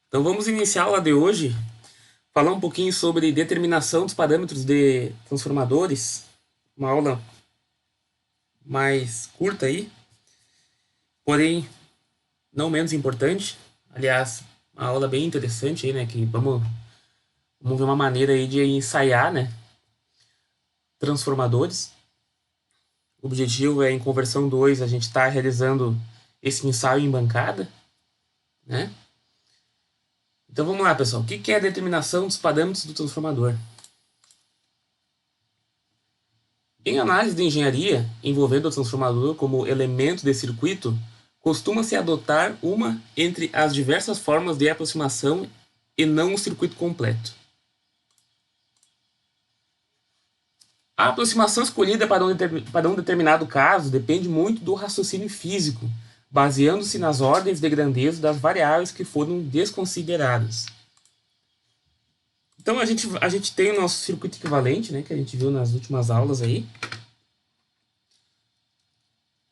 Então vamos iniciar a aula de hoje, falar um pouquinho sobre determinação dos parâmetros de transformadores, uma aula mais curta aí, porém não menos importante. Aliás, uma aula bem interessante aí, né, que vamos ver uma maneira aí de ensaiar, né, transformadores. O objetivo é em conversão 2 a gente está realizando esse ensaio em bancada, né? Então vamos lá, pessoal. O que é a determinação dos parâmetros do transformador? Em análise de engenharia envolvendo o transformador como elemento de circuito, costuma-se adotar uma entre as diversas formas de aproximação e não o circuito completo. A aproximação escolhida para um determinado caso depende muito do raciocínio físico, baseando-se nas ordens de grandeza das variáveis que foram desconsideradas. Então a gente tem o nosso circuito equivalente, né, que a gente viu nas últimas aulas aí,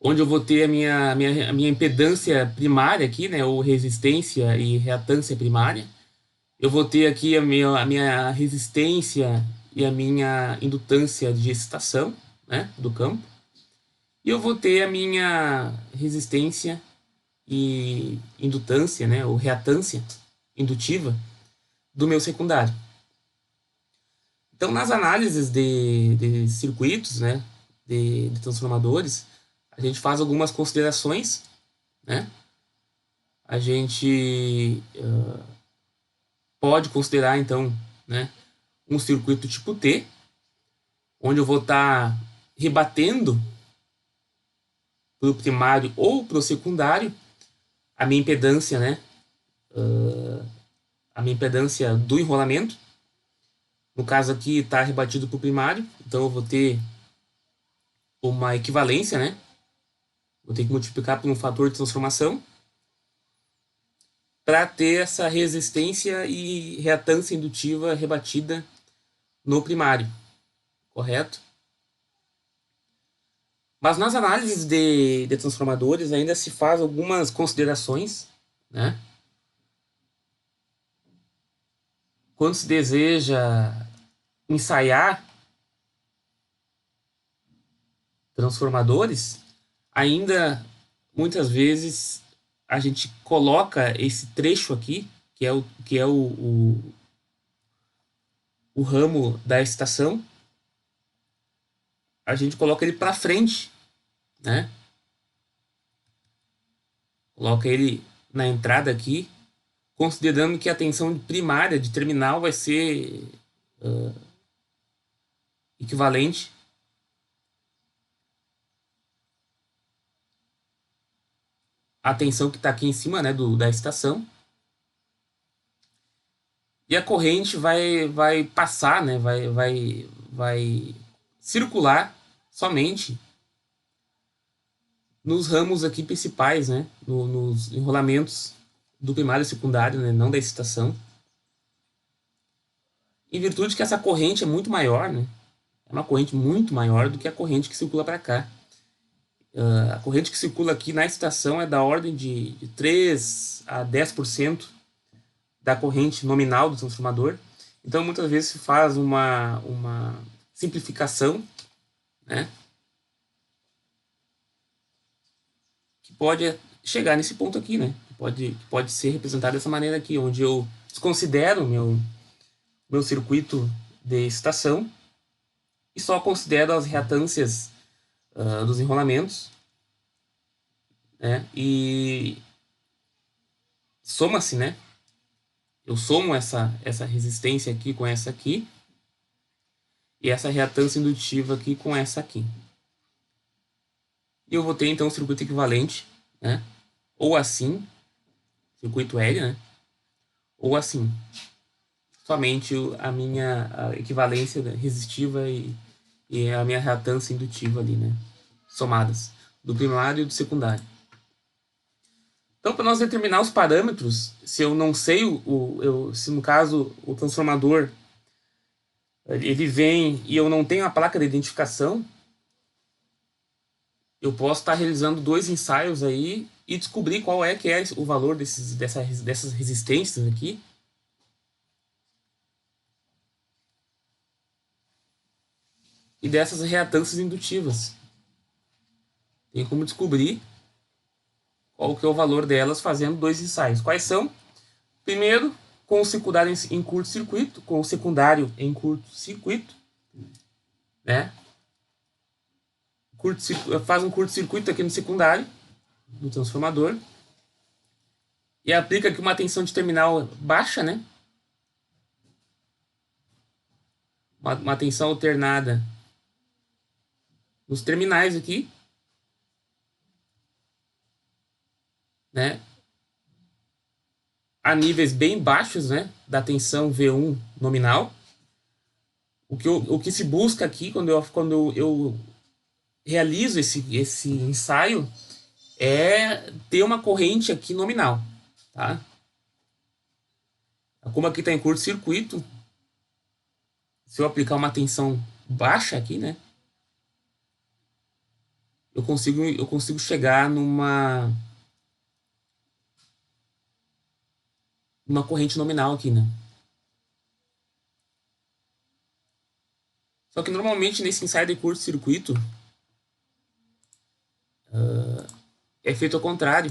onde eu vou ter a minha impedância primária aqui, né, ou resistência e reatância primária. Eu vou ter aqui a minha resistência e a minha indutância de excitação, né, do campo. E eu vou ter a minha resistência e indutância, né, ou reatância indutiva do meu secundário. Então, nas análises de circuitos, né, de transformadores, a gente faz algumas considerações, né? A gente pode considerar, então, né, um circuito tipo T, onde eu vou estar rebatendo para o primário ou para o secundário a minha impedância, né? A minha impedância do enrolamento. No caso aqui está rebatido para o primário, então eu vou ter uma equivalência, né? Vou ter que multiplicar por um fator de transformação para ter essa resistência e reatância indutiva rebatida no primário, correto? Mas nas análises de transformadores ainda se faz algumas considerações, né? Quando se deseja ensaiar transformadores, ainda muitas vezes a gente coloca esse trecho aqui, que é o ramo da excitação, a gente coloca ele para frente, né? Coloca ele na entrada aqui, considerando que a tensão primária de terminal vai ser equivalente à tensão que está aqui em cima, né, da estação. E a corrente vai passar, né, vai circular somente nos ramos aqui principais, né, nos enrolamentos do primário e secundário, né, não da excitação. Em virtude que essa corrente é muito maior, né, é uma corrente muito maior do que a corrente que circula para cá. A corrente que circula aqui na excitação é da ordem de 3 a 10% da corrente nominal do transformador. Então, muitas vezes se faz uma simplificação, né, que pode chegar nesse ponto aqui, né, que pode ser representado dessa maneira aqui, onde eu desconsidero meu circuito de excitação e só considero as reatâncias dos enrolamentos, né, e soma-se, né, eu somo essa resistência aqui com essa aqui e essa reatância indutiva aqui com essa aqui. E eu vou ter então um circuito equivalente, né, ou assim, circuito L, né, ou assim, somente a equivalência resistiva e a minha reatância indutiva ali, né, somadas, do primário e do secundário. Então, para nós determinar os parâmetros, se eu não sei, se no caso o transformador ele vem e eu não tenho a placa de identificação, eu posso estar realizando dois ensaios aí e descobrir qual é que é o valor dessas resistências aqui. E dessas reatâncias indutivas. Tem como descobrir qual que é o valor delas fazendo dois ensaios. Quais são? Primeiro, com o secundário em curto-circuito, com o secundário em curto-circuito, né? Faz um curto-circuito aqui no secundário, no transformador, e aplica aqui uma tensão de terminal baixa, né? Uma tensão alternada nos terminais aqui, né? A níveis bem baixos, né? Da tensão V1 nominal. O que se busca aqui quando eu realizo esse ensaio é ter uma corrente aqui nominal, tá? Como aqui está em curto-circuito, se eu aplicar uma tensão baixa aqui, né? Eu consigo chegar numa corrente nominal aqui, né? Só que normalmente nesse ensaio de curto-circuito é feito ao contrário.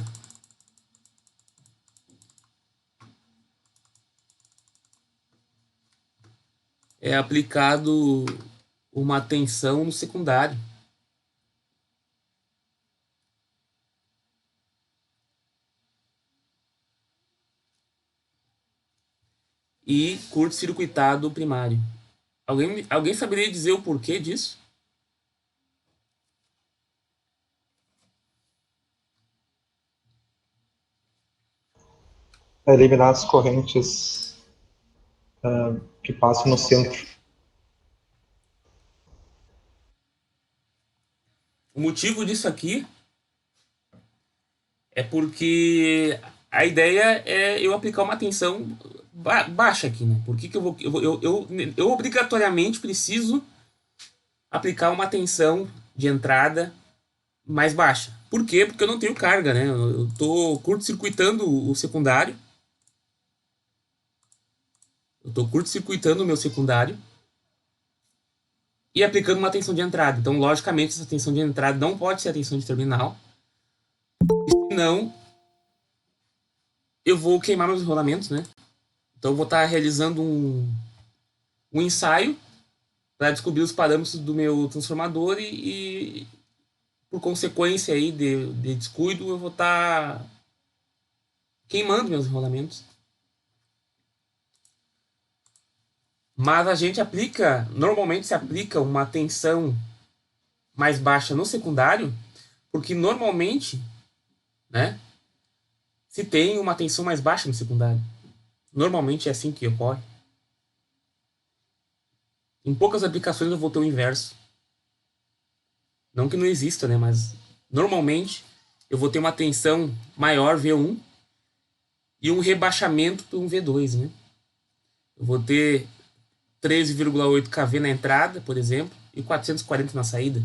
É aplicado uma tensão no secundário. E curto-circuitado primário. Alguém saberia dizer o porquê disso? Eliminar as correntes que passam no centro. O motivo disso aqui é porque a ideia é eu aplicar uma tensão baixa aqui, né? Por que eu vou. Eu obrigatoriamente preciso aplicar uma tensão de entrada mais baixa. Por quê? Porque eu não tenho carga, né? Eu estou curto-circuitando o secundário. Eu estou curto-circuitando o meu secundário e aplicando uma tensão de entrada. Então, logicamente, essa tensão de entrada não pode ser a tensão de terminal. Senão, eu vou queimar meus rolamentos, né? Então, eu vou estar realizando um ensaio para descobrir os parâmetros do meu transformador e por consequência aí de descuido, eu vou estar queimando meus enrolamentos. Mas a gente normalmente se aplica uma tensão mais baixa no secundário, porque normalmente, né, se tem uma tensão mais baixa no secundário. Normalmente é assim que ocorre. Em poucas aplicações eu vou ter o inverso. Não que não exista, né, mas normalmente eu vou ter uma tensão maior V1 e um rebaixamento para um V2, né? Eu vou ter 13,8 kV na entrada, por exemplo, e 440 na saída.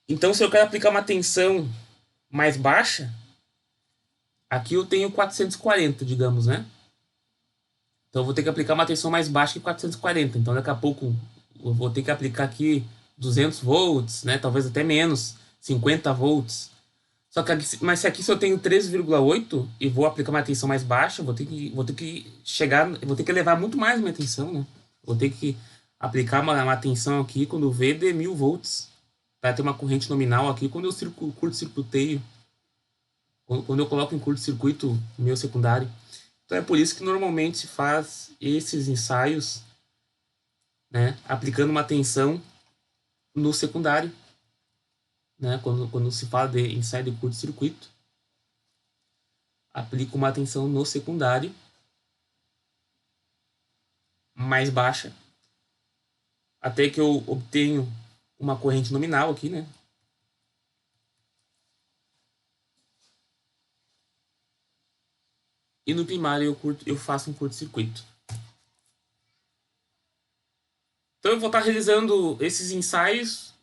Então, se eu quero aplicar uma tensão mais baixa, aqui eu tenho 440, digamos, né? Então, eu vou ter que aplicar uma tensão mais baixa que 440. Então, daqui a pouco, eu vou ter que aplicar aqui 200 volts, né? Talvez até menos, 50 volts. Só que mas se eu tenho 13,8 e vou aplicar uma tensão mais baixa, vou ter que chegar, vou ter que elevar muito mais a minha tensão, né? Vou ter que aplicar uma tensão aqui quando V de 1000 volts para ter uma corrente nominal aqui quando eu curto-circuiteio, quando eu coloco em curto-circuito o meu secundário. Então é por isso que normalmente se faz esses ensaios, né? Aplicando uma tensão no secundário, né? Quando se fala de ensaio de curto-circuito, aplico uma tensão no secundário mais baixa, até que eu obtenho uma corrente nominal aqui, né? E no primário eu faço um curto-circuito. Então eu vou estar realizando esses ensaios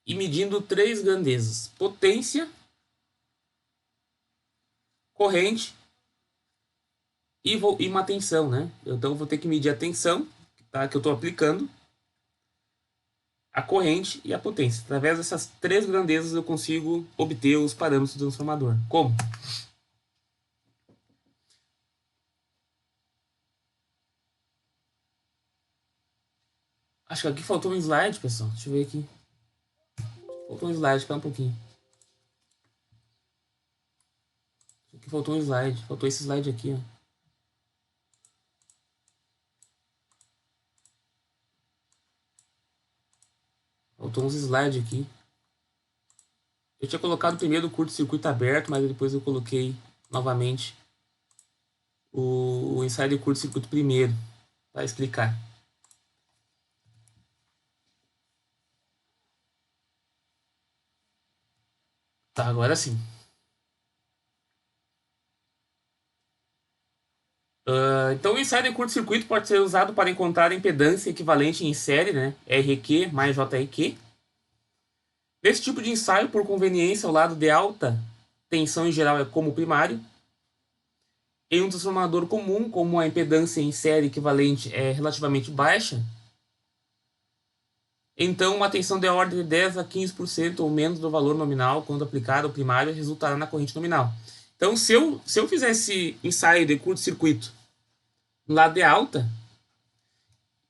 e medindo três grandezas: potência, corrente e uma tensão, né? Então eu vou ter que medir a tensão, tá, que eu estou aplicando, a corrente e a potência. Através dessas três grandezas eu consigo obter os parâmetros do transformador. Como? Acho que aqui faltou um slide, pessoal. Deixa eu ver aqui. Faltou um slide, espera um pouquinho. Aqui faltou um slide. Faltou esse slide aqui, ó. Faltou uns slides aqui. Eu tinha colocado primeiro o curto-circuito aberto, mas depois eu coloquei novamente o ensaio de curto-circuito primeiro, para explicar. Tá, agora sim. Então o ensaio de curto-circuito pode ser usado para encontrar a impedância equivalente em série, né? RQ mais JRQ. Nesse tipo de ensaio, por conveniência, o lado de alta tensão em geral é como primário. Em um transformador comum, como a impedância em série equivalente é relativamente baixa, então uma tensão de ordem de 10 a 15% ou menos do valor nominal, quando aplicada ao primário, resultará na corrente nominal. Então, se eu fizer esse ensaio de curto-circuito no lado de alta,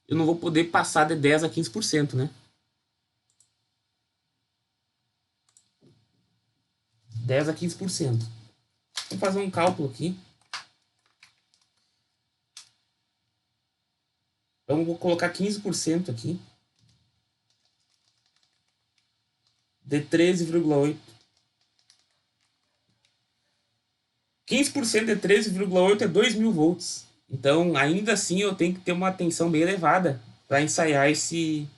eu não vou poder passar de 10 a 15%, né? 10 a 15%. Vamos fazer um cálculo aqui. Então, vou colocar 15% aqui. De 13,8. 15% de 13,8 é 2.000 volts. Então, ainda assim, eu tenho que ter uma tensão bem elevada para ensaiar esse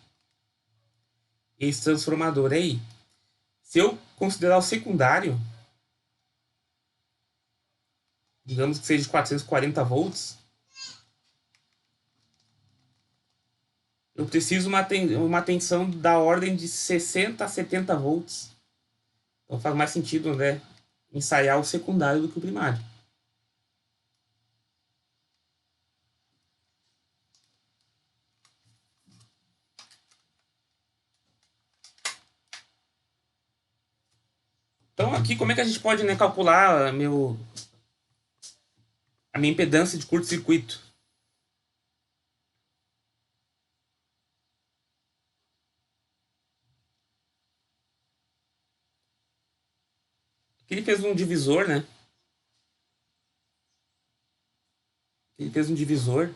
transformador aí. Se eu considerar o secundário, digamos que seja de 440 volts, eu preciso uma tensão da ordem de 60 a 70 volts. Então faz mais sentido, né, ensaiar o secundário do que o primário. Então aqui como é que a gente pode, né, calcular a minha impedância de curto-circuito? Aqui ele fez um divisor, né? Ele fez um divisor,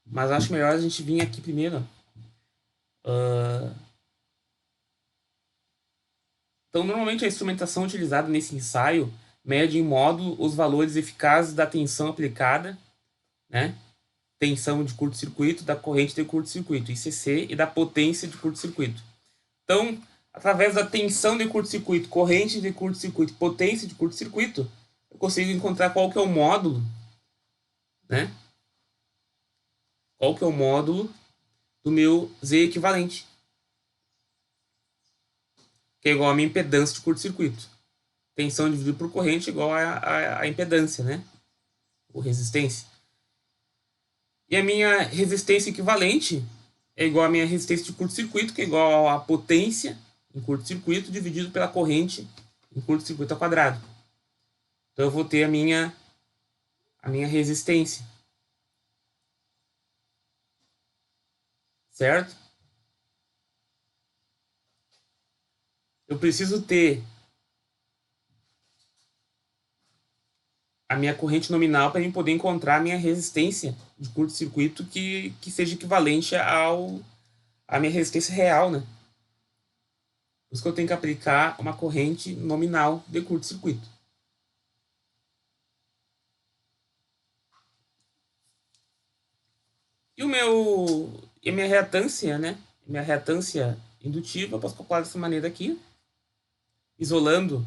mas acho melhor a gente vir aqui primeiro. Então, normalmente a instrumentação utilizada nesse ensaio mede em módulo os valores eficazes da tensão aplicada, né? Tensão de curto-circuito, da corrente de curto-circuito, ICC, e da potência de curto-circuito. Então, através da tensão de curto-circuito, corrente de curto-circuito, potência de curto-circuito, eu consigo encontrar qual que é o módulo, né? Qual que é o módulo do meu Z equivalente, que é igual a minha impedância de curto-circuito. Tensão dividido por corrente é igual a impedância, né? Ou resistência. E a minha resistência equivalente é igual à minha resistência de curto-circuito, que é igual à potência em curto-circuito dividido pela corrente em curto-circuito ao quadrado. Então eu vou ter a minha resistência. Certo? Eu preciso ter a minha corrente nominal para poder encontrar a minha resistência de curto-circuito que seja equivalente à minha resistência real, né? Por isso que eu tenho que aplicar uma corrente nominal de curto-circuito. E a minha reatância, né? Minha reatância indutiva, eu posso calcular dessa maneira aqui, isolando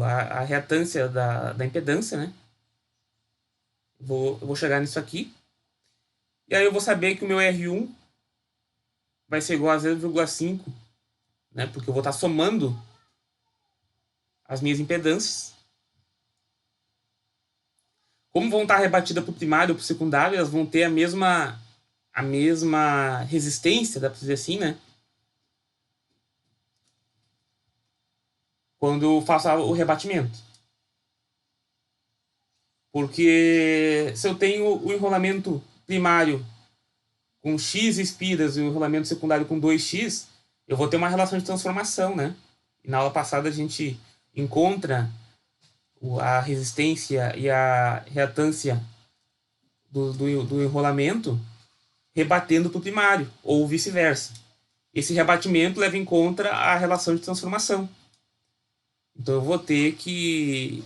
a reatância da impedância, né? Eu vou chegar nisso aqui. E aí eu vou saber que o meu R1 vai ser igual a 0,5 né? Porque eu vou estar somando as minhas impedâncias. Como vão estar rebatidas para o primário ou para o secundário, elas vão ter a mesma resistência, dá para dizer assim, né? Quando eu faço o rebatimento. Porque se eu tenho o enrolamento primário com X espiras e o enrolamento secundário com 2x, eu vou ter uma relação de transformação, né? E na aula passada a gente encontra a resistência e a reatância do enrolamento rebatendo para o primário, ou vice-versa. Esse rebatimento leva em conta a relação de transformação. Então eu vou ter que...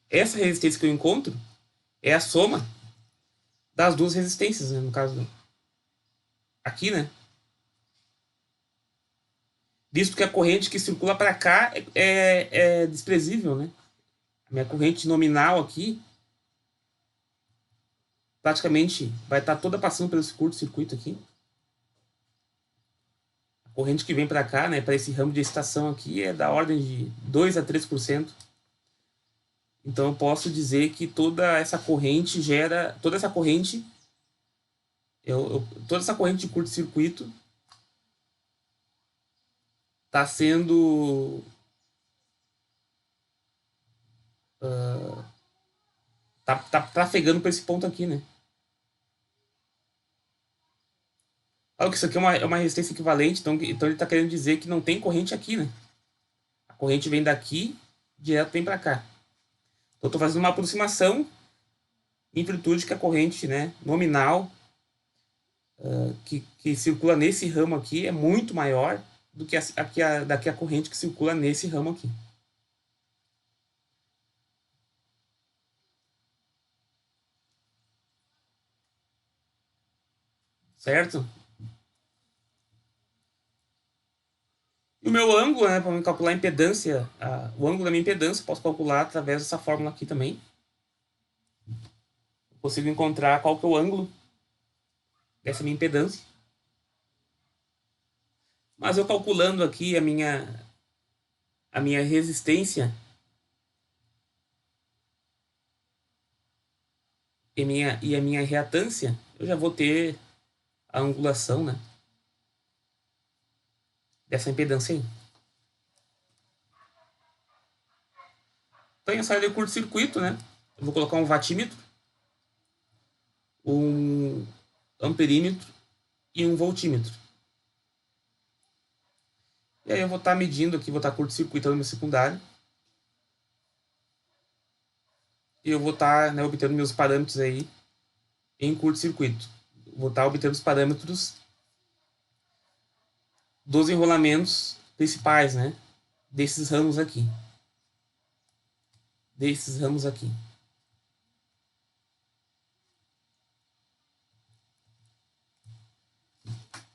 Essa resistência que eu encontro é a soma das duas resistências, né? No caso aqui, né? Visto que a corrente que circula para cá é desprezível, né? A minha corrente nominal aqui praticamente vai estar toda passando pelo curto-circuito aqui. A corrente que vem para cá, né, para esse ramo de excitação aqui, é da ordem de 2 a 3%. Então eu posso dizer que toda essa corrente gera... Toda essa corrente de curto-circuito está sendo... tá trafegando para esse ponto aqui, né? Olha que isso aqui é uma resistência equivalente, então ele está querendo dizer que não tem corrente aqui, né? A corrente vem daqui, direto vem para cá. Então eu estou fazendo uma aproximação em virtude que a corrente, né, nominal que circula nesse ramo aqui é muito maior do que a corrente que circula nesse ramo aqui. Certo? E o meu ângulo, né, para calcular a impedância, o ângulo da minha impedância, eu posso calcular através dessa fórmula aqui também. Eu consigo encontrar qual que é o ângulo dessa minha impedância. Mas eu calculando aqui a minha resistência e a minha reatância, eu já vou ter a angulação, né, dessa impedância aí. Então, em saída de curto-circuito, né, eu vou colocar um watímetro, um amperímetro e um voltímetro. E aí eu vou estar medindo aqui, vou estar curto-circuitando meu secundário. E eu vou estar, né, obtendo meus parâmetros aí em curto-circuito. Vou estar obtendo os parâmetros dos enrolamentos principais, né, desses ramos aqui.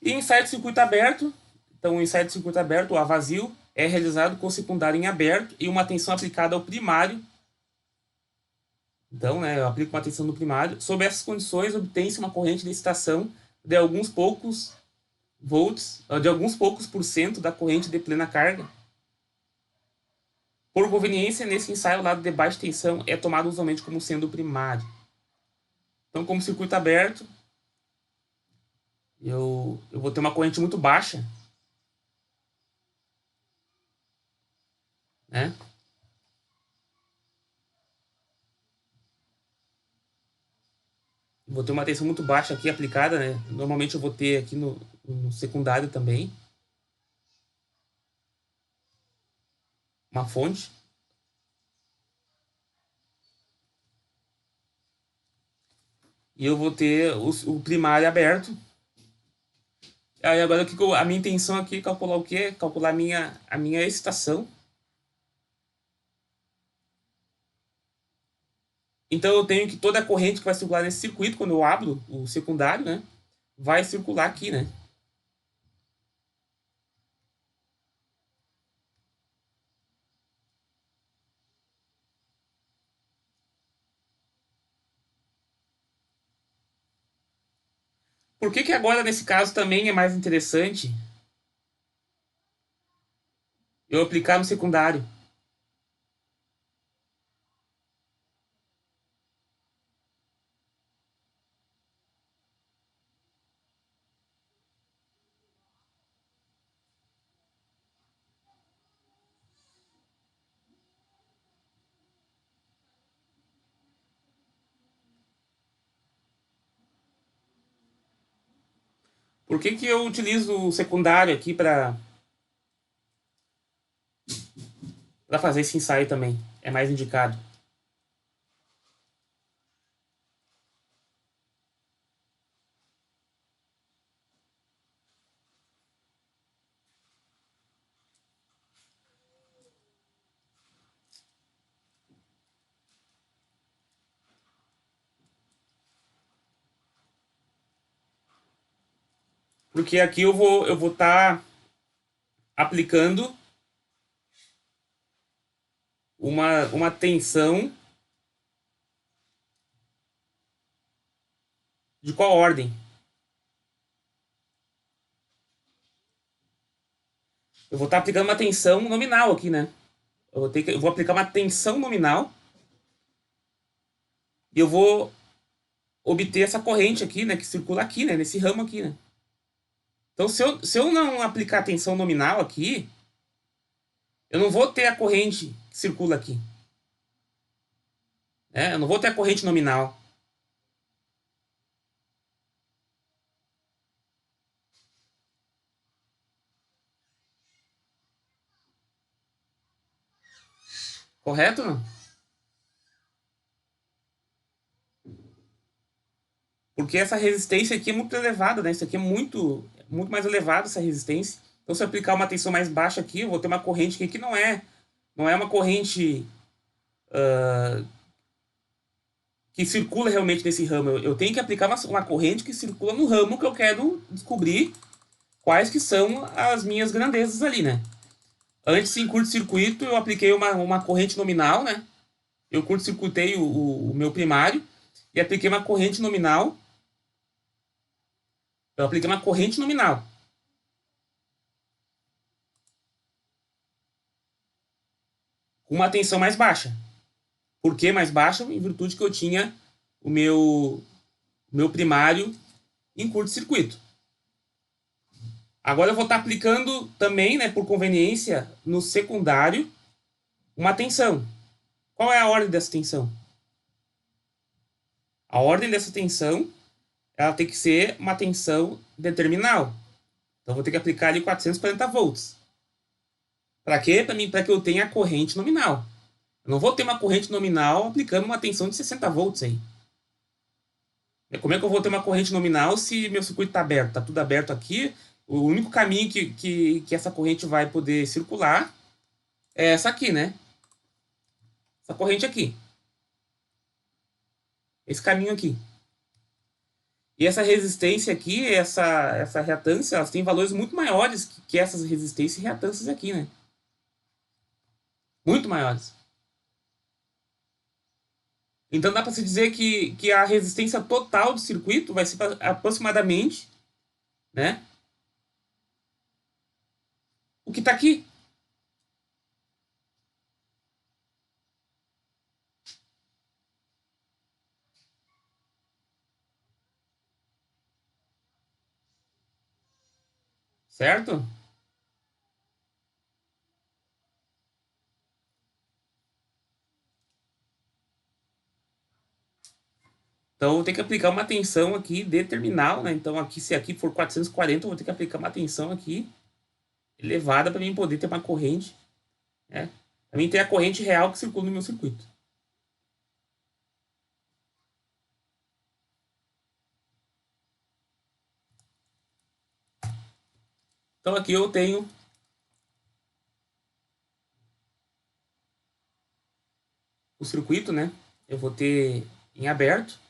E ensaio de circuito aberto, então o ensaio de circuito aberto, o A vazio, é realizado com o secundário em aberto e uma tensão aplicada ao primário. Então, né, eu aplico uma tensão no primário. Sob essas condições, obtém-se uma corrente de excitação de alguns poucos volts, de alguns poucos por cento da corrente de plena carga. Por conveniência, nesse ensaio, o lado de baixa tensão é tomado usualmente como sendo o primário. Então, como circuito aberto, eu vou ter uma corrente muito baixa, né? Vou ter uma tensão muito baixa aqui aplicada, né? Normalmente eu vou ter aqui no secundário também uma fonte. E eu vou ter o primário aberto. Aí agora a minha intenção aqui é calcular o quê? Calcular a minha excitação. Então eu tenho que toda a corrente que vai circular nesse circuito, quando eu abro o secundário, né, vai circular aqui, né? Por que agora nesse caso também é mais interessante Eu aplicar no secundário. Por que que eu utilizo o secundário aqui para fazer esse ensaio também? É mais indicado. Porque aqui eu vou estar aplicando uma tensão de qual ordem? Eu vou estar aplicando uma tensão nominal aqui, né? Eu vou aplicar uma tensão nominal e eu vou obter essa corrente aqui, né? Que circula aqui, né? Nesse ramo aqui, né? Então, se eu não aplicar tensão nominal aqui, eu não vou ter a corrente que circula aqui. Né? Eu não vou ter a corrente nominal. Correto ou não? Porque essa resistência aqui é muito elevada, né? Isso aqui é muito mais elevado, essa resistência. Então, se eu aplicar uma tensão mais baixa aqui, eu vou ter uma corrente aqui que não é uma corrente que circula realmente nesse ramo. Eu tenho que aplicar uma corrente que circula no ramo que eu quero descobrir quais que são as minhas grandezas ali, né? Antes, em curto-circuito, eu apliquei uma corrente nominal, né? Eu curto-circuitei o meu primário e apliquei uma corrente nominal. Eu apliquei uma corrente nominal. Com uma tensão mais baixa. Por que mais baixa? Em virtude que eu tinha o meu primário em curto-circuito. Agora eu vou estar aplicando também, né, por conveniência, no secundário, uma tensão. Qual é a ordem dessa tensão? A ordem dessa tensão, ela tem que ser uma tensão determinal. Então eu vou ter que aplicar ali 440 volts. Para quê? Para que eu tenha a corrente nominal. Eu não vou ter uma corrente nominal aplicando uma tensão de 60 volts aí. Como é que eu vou ter uma corrente nominal se meu circuito está aberto? Está tudo aberto aqui. O único caminho que essa corrente vai poder circular é essa aqui, né? Essa corrente aqui. Esse caminho aqui. E essa resistência aqui, essa reatância, elas têm valores muito maiores que essas resistências e reatâncias aqui, né? Muito maiores. Então dá para se dizer que a resistência total do circuito vai ser aproximadamente, né? O que está aqui. Certo? Então eu vou ter que aplicar uma tensão aqui determinal, né? Então aqui, se aqui for 440, eu vou ter que aplicar uma tensão aqui elevada para mim poder ter uma corrente, né? Para mim ter a corrente real que circula no meu circuito. Então aqui eu tenho o circuito, né? Eu vou ter em aberto,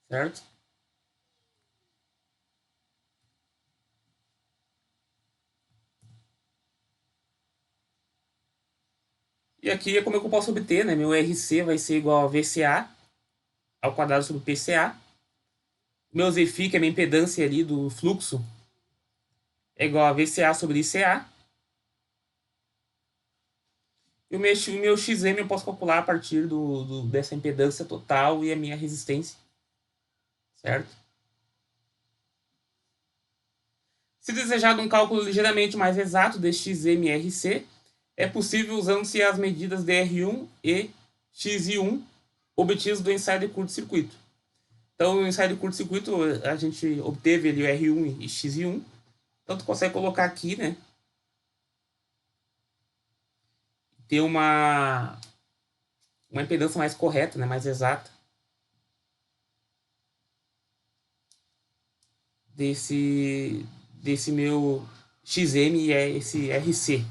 certo? E aqui é como é que eu posso obter, né? Meu RC vai ser igual a VCA ao quadrado sobre PCA. Meu Zefi, que é a minha impedância ali do fluxo, é igual a VCA sobre ICA. E o meu XM eu posso calcular a partir dessa impedância total e a minha resistência, certo? Se desejado um cálculo ligeiramente mais exato de XMRC, é possível usando-se as medidas de R1 e XI1 obtidas do ensaio de curto-circuito. Então, no ensaio de curto-circuito, a gente obteve ali o R1 e XI1. Então, tu consegue colocar aqui, né? Ter uma impedância mais correta, né? Mais exata desse meu XM e esse RC.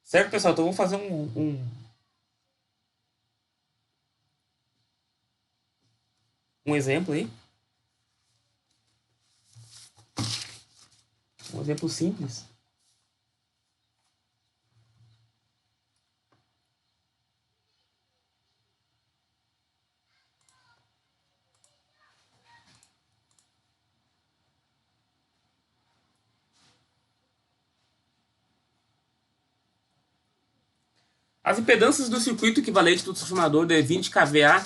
Certo, pessoal? Então, vamos fazer um exemplo aí. Um exemplo simples. As impedâncias do circuito equivalente do transformador de 20 kVA,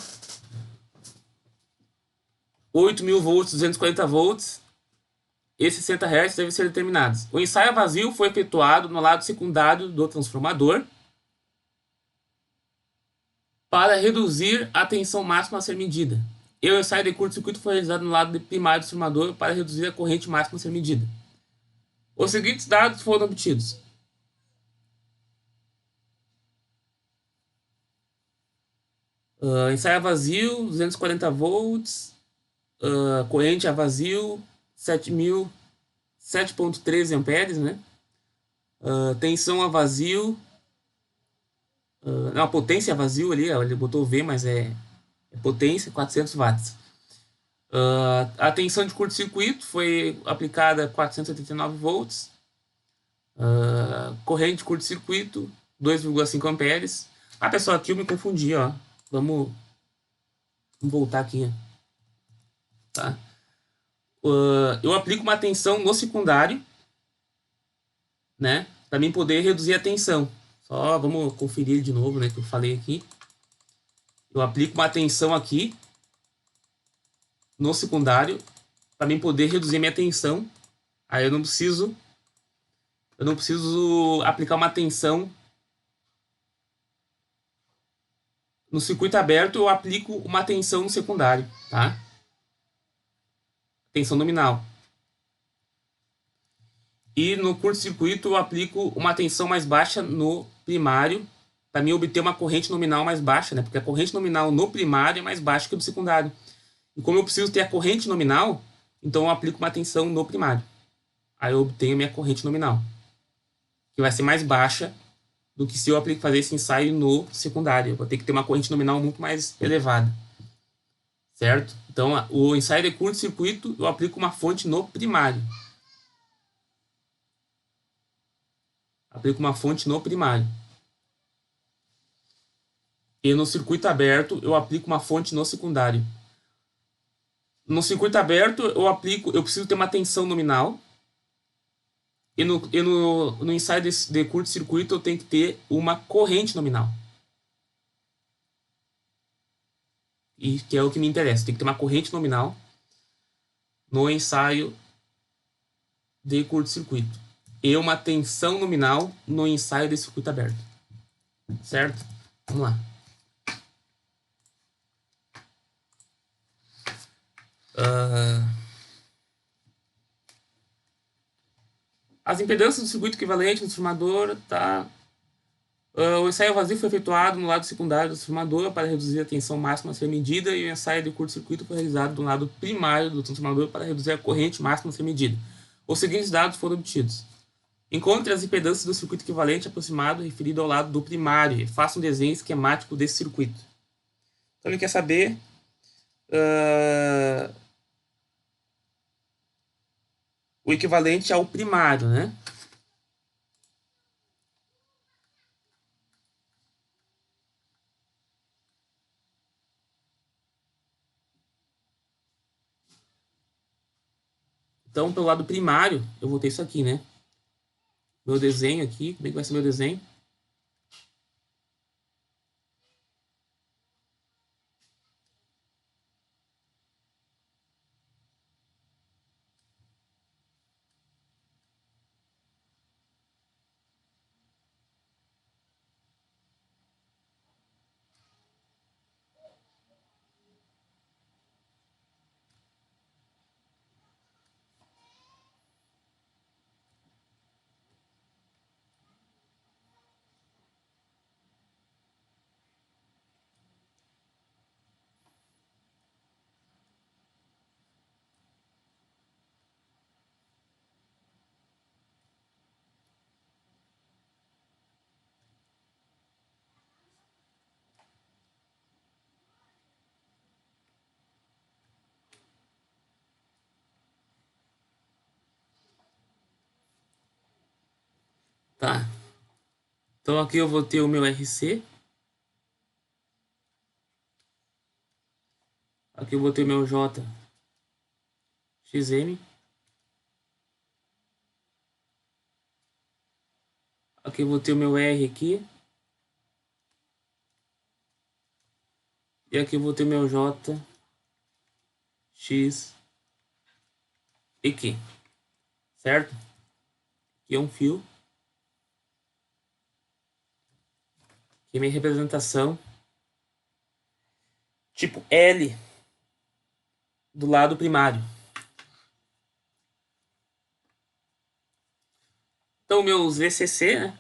8.000 volts, 240 volts e 60 Hz devem ser determinadas. O ensaio vazio foi efetuado no lado secundário do transformador para reduzir a tensão máxima a ser medida. E o ensaio de curto-circuito foi realizado no lado primário do transformador para reduzir a corrente máxima a ser medida. Os seguintes dados foram obtidos. Ensaio a vazio, 240 volts, corrente a vazio, 7.13 amperes, né? Tensão a vazio, não, potência a vazio ali, ele botou V, mas é potência, 400 watts. A tensão de curto-circuito foi aplicada 489 volts. Corrente de curto-circuito, 2,5 amperes. Ah, pessoal, aqui eu me confundi, ó. Vamos voltar aqui, tá? Eu aplico uma tensão no secundário, né? Para mim poder reduzir a tensão. Só vamos conferir de novo, né? Que eu falei aqui. Eu aplico uma tensão aqui no secundário para mim poder reduzir minha tensão. Aí eu não preciso aplicar uma tensão no circuito aberto. Eu aplico uma tensão no secundário, tá? Tensão nominal. E no curto-circuito eu aplico uma tensão mais baixa no primário para mim obter uma corrente nominal mais baixa, né? Porque a corrente nominal no primário é mais baixa que a do secundário. E como eu preciso ter a corrente nominal, então eu aplico uma tensão no primário. Aí eu obtenho a minha corrente nominal, que vai ser mais baixa do que se eu fazer esse ensaio no secundário. Eu vou ter que ter uma corrente nominal muito mais elevada. Certo? Então, o ensaio de curto-circuito, eu aplico uma fonte no primário. Aplico uma fonte no primário. E no circuito aberto, eu aplico uma fonte no secundário. No circuito aberto, eu preciso ter uma tensão nominal. E no ensaio de curto-circuito, eu tenho que ter uma corrente nominal. E que é o que me interessa. Tem que ter uma corrente nominal no ensaio de curto-circuito. E uma tensão nominal no ensaio de circuito aberto. Certo? Vamos lá. As impedâncias do circuito equivalente do transformador, tá? O ensaio vazio foi efetuado no lado secundário do transformador para reduzir a tensão máxima a ser medida e o ensaio de curto-circuito foi realizado no lado primário do transformador para reduzir a corrente máxima a ser medida. Os seguintes dados foram obtidos. Encontre as impedâncias do circuito equivalente aproximado referido ao lado do primário e faça um desenho esquemático desse circuito. Então ele quer saber o equivalente ao primário, né? Então, pelo lado primário, eu vou ter isso aqui, né? Meu desenho aqui, como é que vai ser meu desenho? Tá. Então aqui eu vou ter o meu RC. Aqui eu vou ter o meu JXM. Aqui eu vou ter o meu R aqui. E aqui eu vou ter o meu J, X e Q. Certo? Aqui é um fio. Aqui é minha representação. Tipo L do lado primário. Então, meus VCC, né?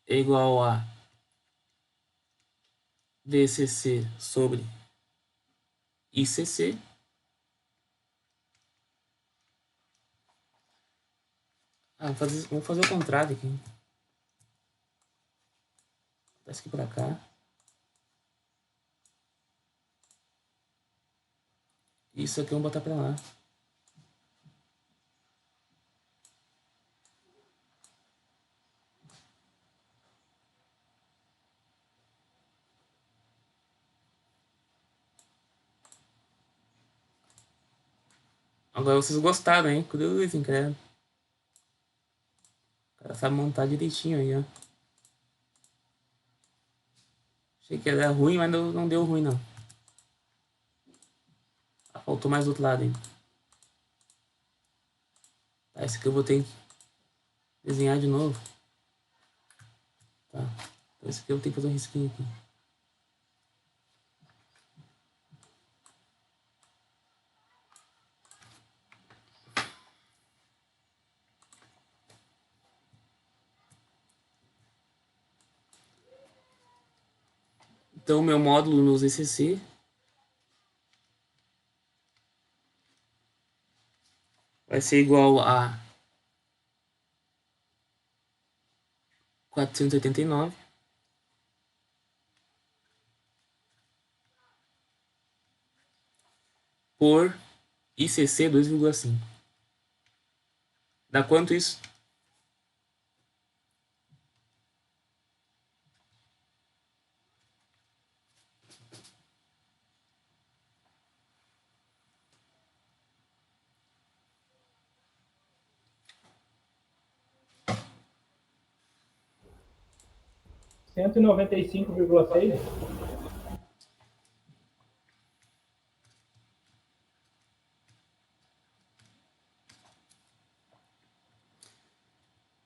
É igual a VCC sobre ICC. Vamos fazer o contrário aqui. Desce aqui pra cá. Isso aqui eu vou botar pra lá. Agora vocês gostaram, hein? Cruz, credo. O cara sabe montar direitinho aí, ó. Achei que era ruim, mas não deu ruim, não. Ah, faltou mais do outro lado ainda. Tá, esse aqui eu vou ter que desenhar de novo. Tá. Então esse aqui eu vou ter que fazer um risquinho aqui. Então, meu módulo no ZCC vai ser igual a 489 por ICC 2,5. Dá quanto isso? Cento e noventa e cinco vírgula seis.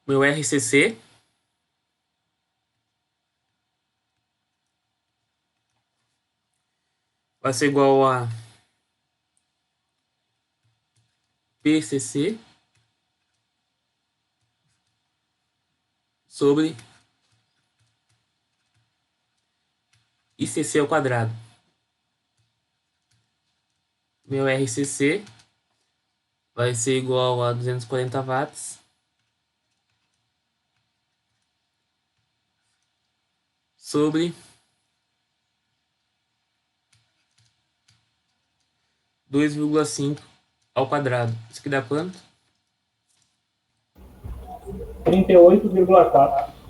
Meu RCC vai ser igual a PCC sobre ICC ao quadrado. Meu RCC vai ser igual a 240 watts sobre 2,5 ao quadrado. Isso aqui dá quanto? 38,4.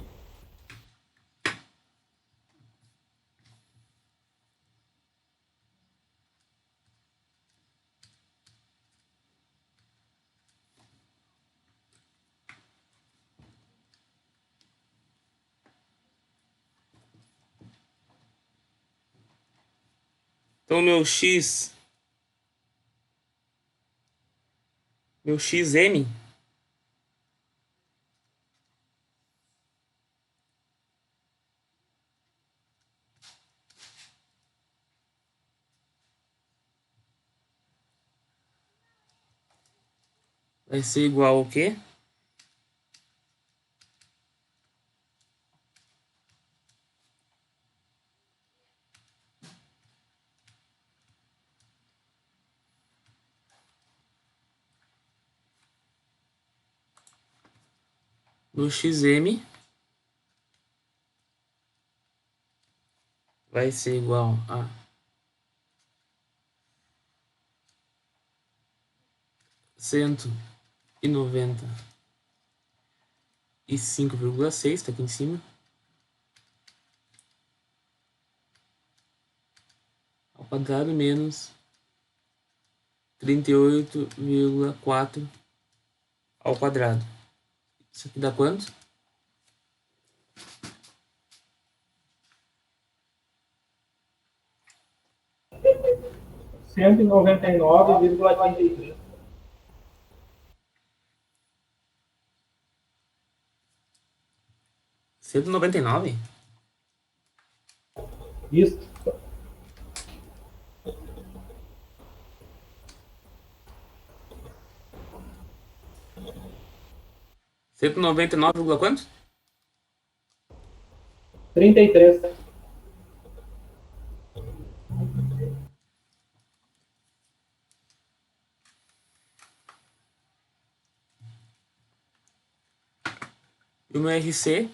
Então, meu xm vai ser igual ao quê? Meu xm vai ser igual a 195,6, tá aqui em cima, ao quadrado menos 38,4 ao quadrado. Isso aqui dá quanto? 199,33. 199? Isso. Cento e noventa e nove vírgula quanto? 33. E o meu RC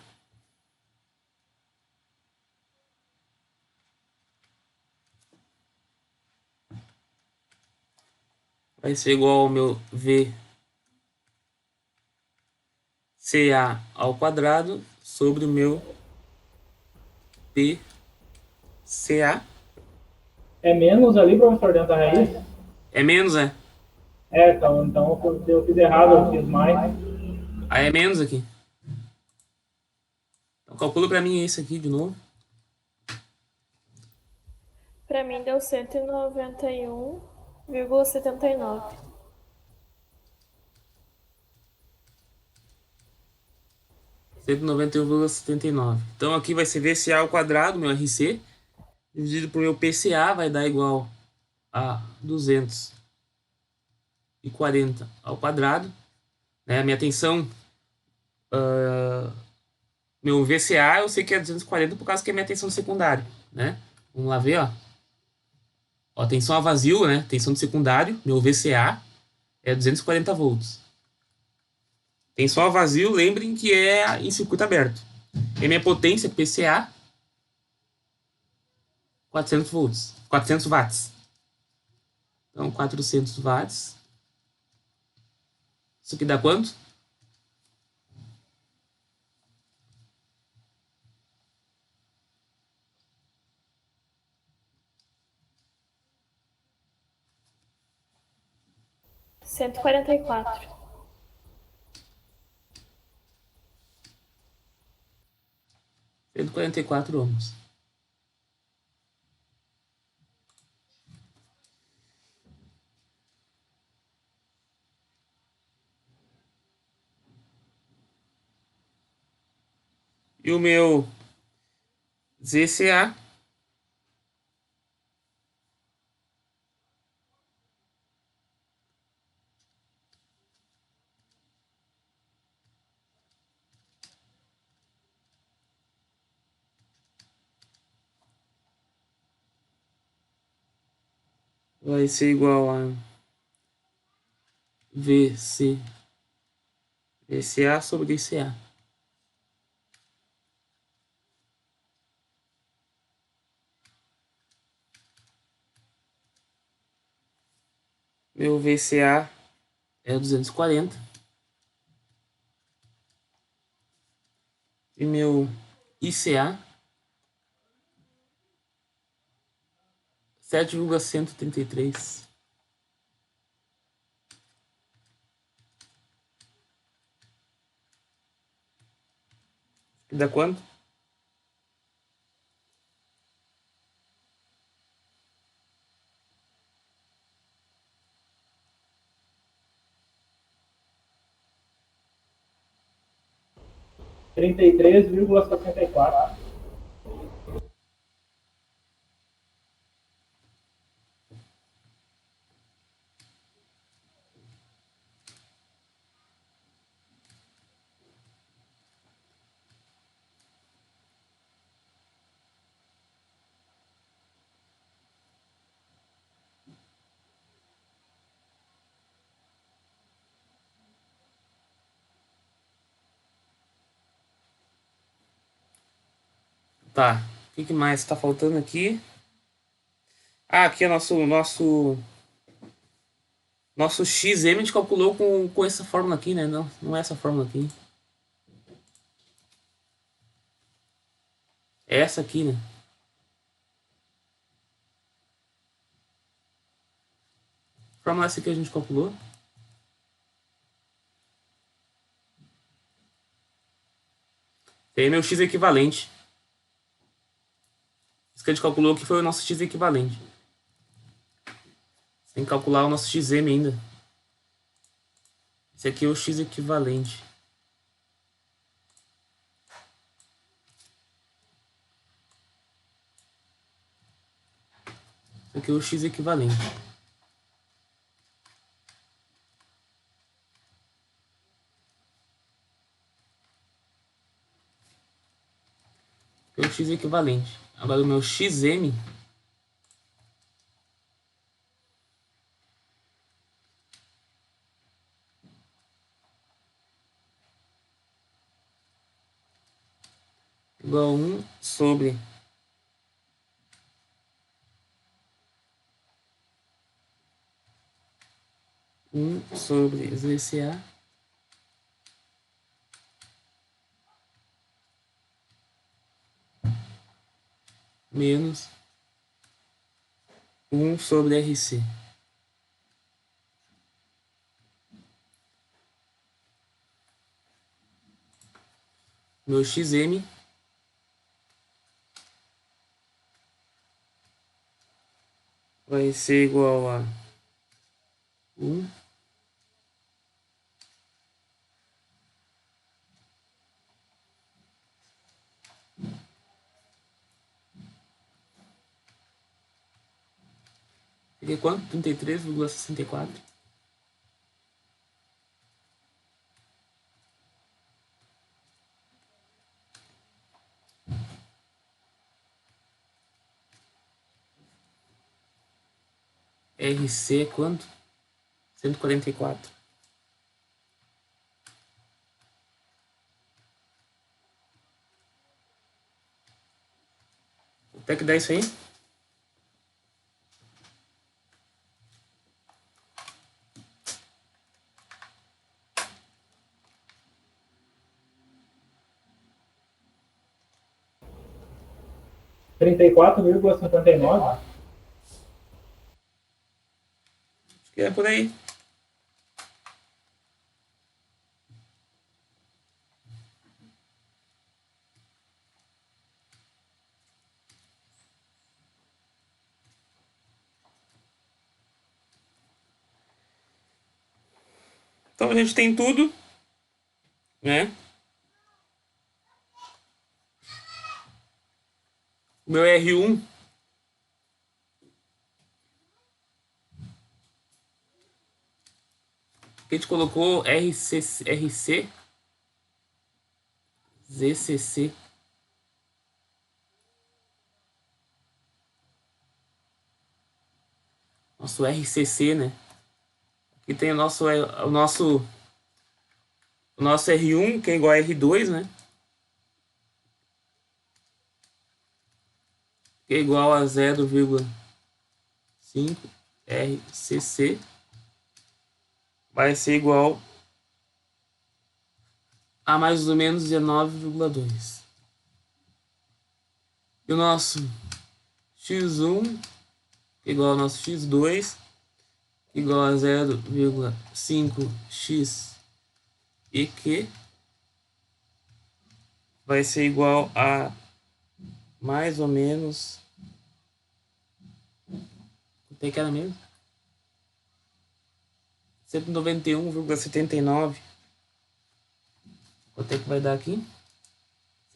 vai ser igual ao meu VCA ao quadrado sobre o meu PCA. É menos ali, professor, dentro da raiz? É menos, é? Então eu fiz errado, eu fiz mais. Aí é menos aqui. Então calcula para mim esse aqui de novo. Para mim deu 191,79. 191,79. Então aqui vai ser VCA ao quadrado, meu RC, dividido por meu PCA vai dar igual a 240 ao quadrado. Né? Minha tensão, meu VCA eu sei que é 240 por causa que é minha tensão secundária. Né? Vamos lá ver, ó. Ó, tensão a vazio, né? Tensão de secundário, meu VCA é 240 volts. Tensão a vazio, lembrem que é em circuito aberto. E minha potência PCA 400 volts, 400 watts. Então 400 watts. Isso aqui dá quanto? Cento e quarenta e quatro. 144 ohms. E o meu ZCA vai ser igual a VCA sobre ICA. Meu VCA é 240. E meu ICA 7,133. E dá quanto? 33,64. Tá. O que mais tá faltando aqui? Ah, aqui é nosso XM a gente calculou com essa fórmula aqui, né? Não, não é essa fórmula aqui. É essa aqui, né? Fórmula essa que a gente calculou. Esse aí é meu X equivalente. Isso que a gente calculou que foi o nosso X equivalente. Tem que calcular o nosso XM ainda. Esse aqui é o X equivalente. Esse aqui é o X equivalente. Esse é o X equivalente. Agora o meu XM igual a 1 sobre 1 sobre ZCA menos 1 sobre RC. Meu XM vai ser igual a 1 Fiquei quanto? 33,64. RC é quanto? 144. Quanto é que dá isso aí? R$ 34,59. Acho que é por aí. Então a gente tem tudo, né? O meu R1 que a gente colocou RC, ZCC. Nosso RCC, né? Aqui tem o nosso R1, que é igual a R2, né? Que é igual a 0,5 RCC. Vai ser igual a mais ou menos 19,2. E o nosso X1 igual ao nosso X2 igual a 0,5x e que vai ser igual a mais ou menos, quanto é que era mesmo? 191,79. Quanto é que vai dar aqui?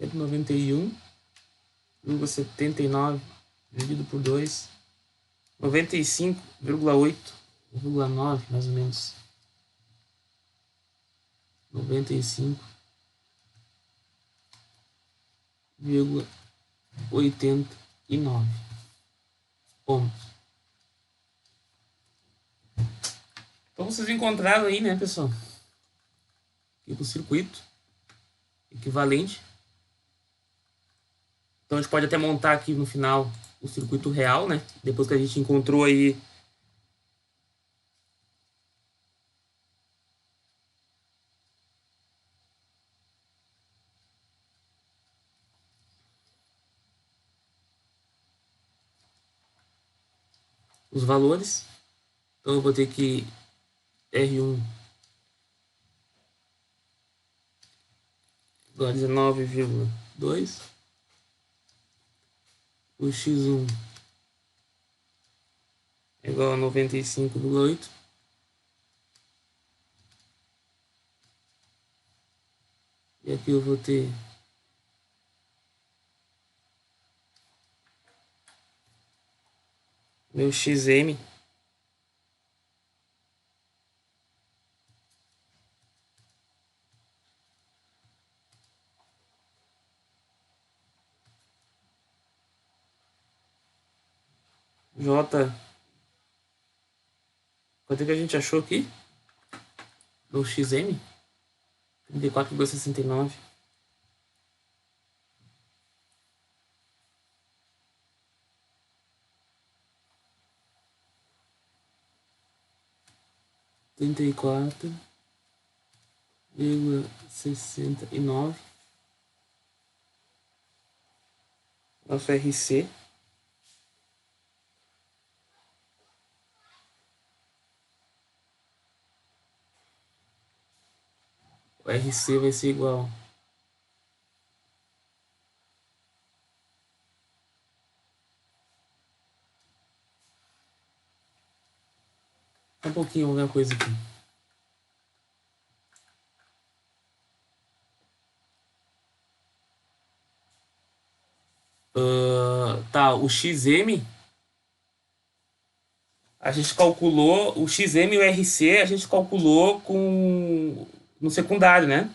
191,79 dividido por 2. 95,8,9 mais ou menos. 95,89 ohms. Então vocês encontraram aí, né, pessoal? Aqui pro circuito equivalente. Então a gente pode até montar aqui no final o circuito real, né? Depois que a gente encontrou aí os valores. Então eu vou ter que R1 igual a 19,2. O X1 é igual a 95,8. E aqui eu vou ter meu XM J. Quanto é que a gente achou aqui? No XM? 34,69. Trinta e quatro vírgula 69. Nosso RC. O RC vai ser igual um pouquinho, alguma coisa aqui. Tá, o XM a gente calculou, o XM e o RC a gente calculou no secundário, né?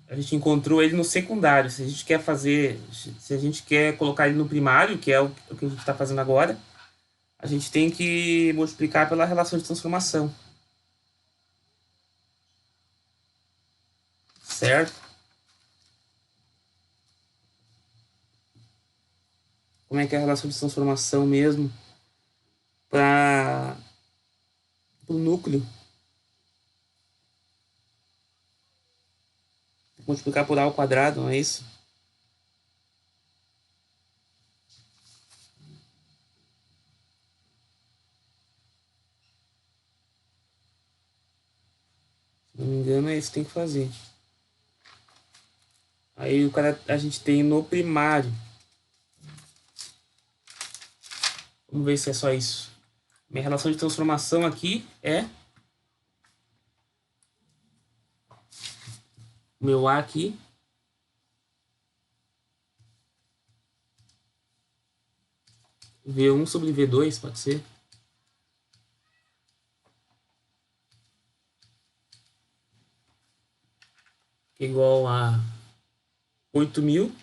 A gente encontrou ele no secundário. Se a gente quer fazer, se a gente quer colocar ele no primário, que é o que a gente está fazendo agora, a gente tem que multiplicar pela relação de transformação. Certo? Como é que é a relação de transformação mesmo para o núcleo? Multiplicar por A ao quadrado, não é isso? Se não me engano, é isso que tem que fazer. Aí a gente tem no primário. Vamos ver se é só isso. Minha relação de transformação aqui é o meu A aqui V1 sobre V2, pode ser? Que é igual a 8.000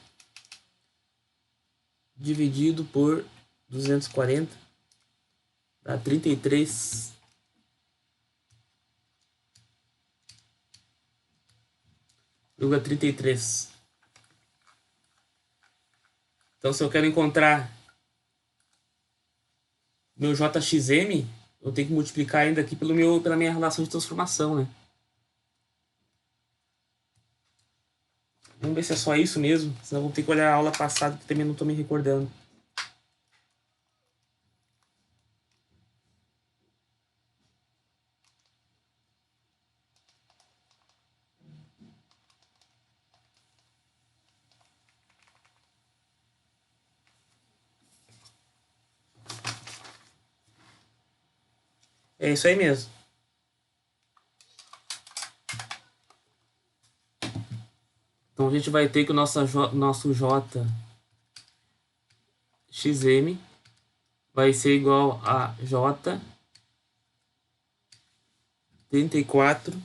dividido por 240 dá 33,33. Então, se eu quero encontrar meu JXM, eu tenho que multiplicar ainda aqui pela minha relação de transformação, né? Vamos ver se é só isso mesmo, senão eu vou ter que olhar a aula passada que também não estou me recordando. É isso aí mesmo. Então Então a gente vai ter que o nosso JXM vai ser igual a J 38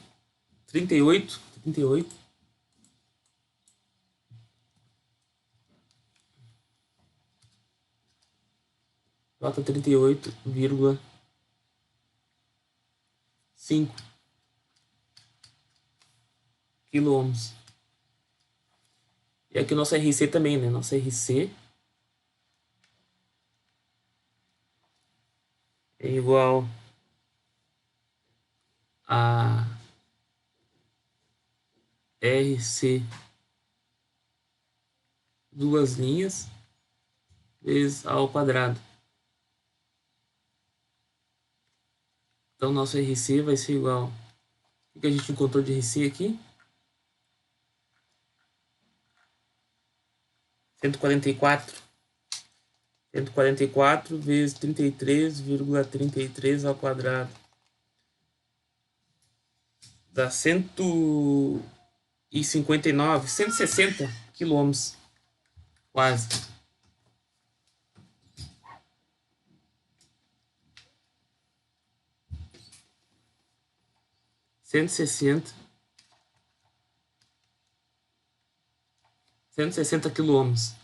J 38,5 quilômetros. E aqui o nosso RC também, né? Nosso RC é igual a RC duas linhas vezes A ao quadrado. Então nosso RC vai ser igual. O que a gente encontrou de RC aqui? 144 vezes 33,33 ao quadrado. Dá 159, 160 quilômetros. Quase. Cento e sessenta quilômetros.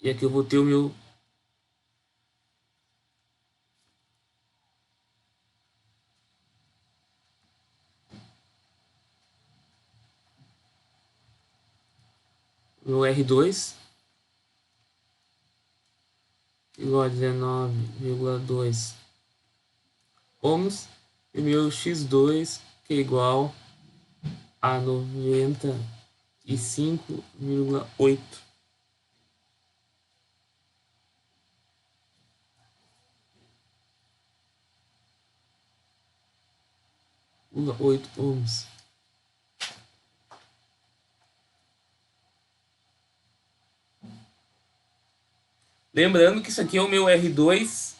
E aqui eu vou ter o meu R2 igual a 19,2 ohms e meu X2 que é igual a 95,8 ohms. Lembrando que isso aqui é o meu R2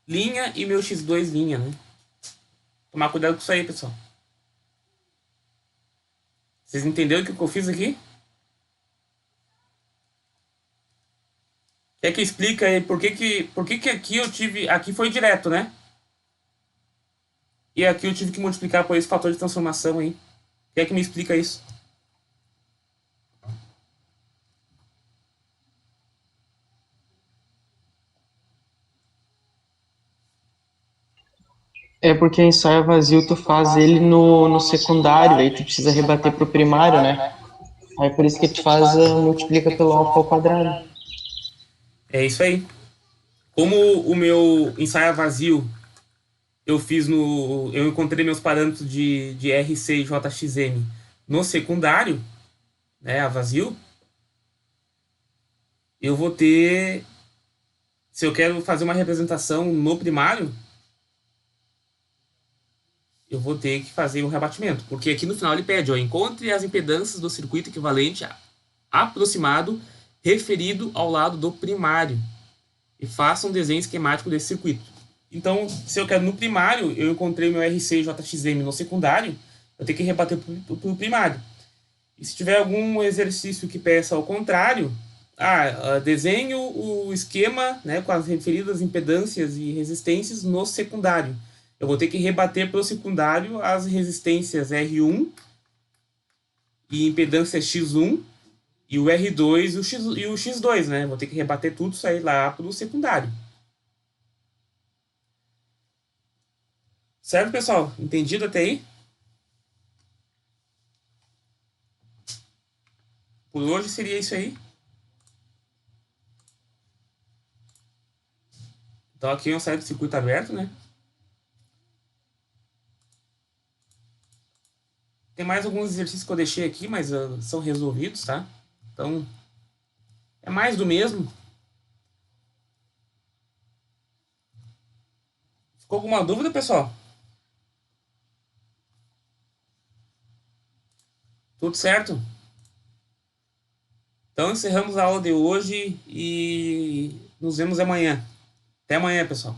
linha e meu X2 linha, né? Tomar cuidado com isso aí, pessoal. Vocês entenderam o que eu fiz aqui? Quer que explique aí por que aqui eu tive... Aqui foi direto, né? E aqui eu tive que multiplicar por esse fator de transformação aí. Quer que me explica isso? É porque ensaio vazio tu faz ele no secundário, aí tu precisa rebater pro primário, né? Aí por isso que tu faz, multiplica pelo alfa ao quadrado. É isso aí. Como o meu ensaio vazio, eu encontrei meus parâmetros de RC e JXM no secundário, né, a vazio, eu vou ter, se eu quero fazer uma representação no primário, eu vou ter que fazer um rebatimento, porque aqui no final ele pede, ó, encontre as impedâncias do circuito equivalente aproximado referido ao lado do primário e faça um desenho esquemático desse circuito. Então, se eu quero no primário, eu encontrei meu RC e JXM no secundário, eu tenho que rebater para o primário. E se tiver algum exercício que peça ao contrário, desenho o esquema, né, com as referidas impedâncias e resistências no secundário. Eu vou ter que rebater para o secundário as resistências R1 e impedância X1 e o R2 e o X2, né? Vou ter que rebater tudo isso aí lá para o secundário. Certo, pessoal? Entendido até aí? Por hoje seria isso aí. Então aqui é um certo circuito aberto, né? Tem mais alguns exercícios que eu deixei aqui, mas são resolvidos, tá? Então, é mais do mesmo. Ficou alguma dúvida, pessoal? Tudo certo? Então, encerramos a aula de hoje e nos vemos amanhã. Até amanhã, pessoal.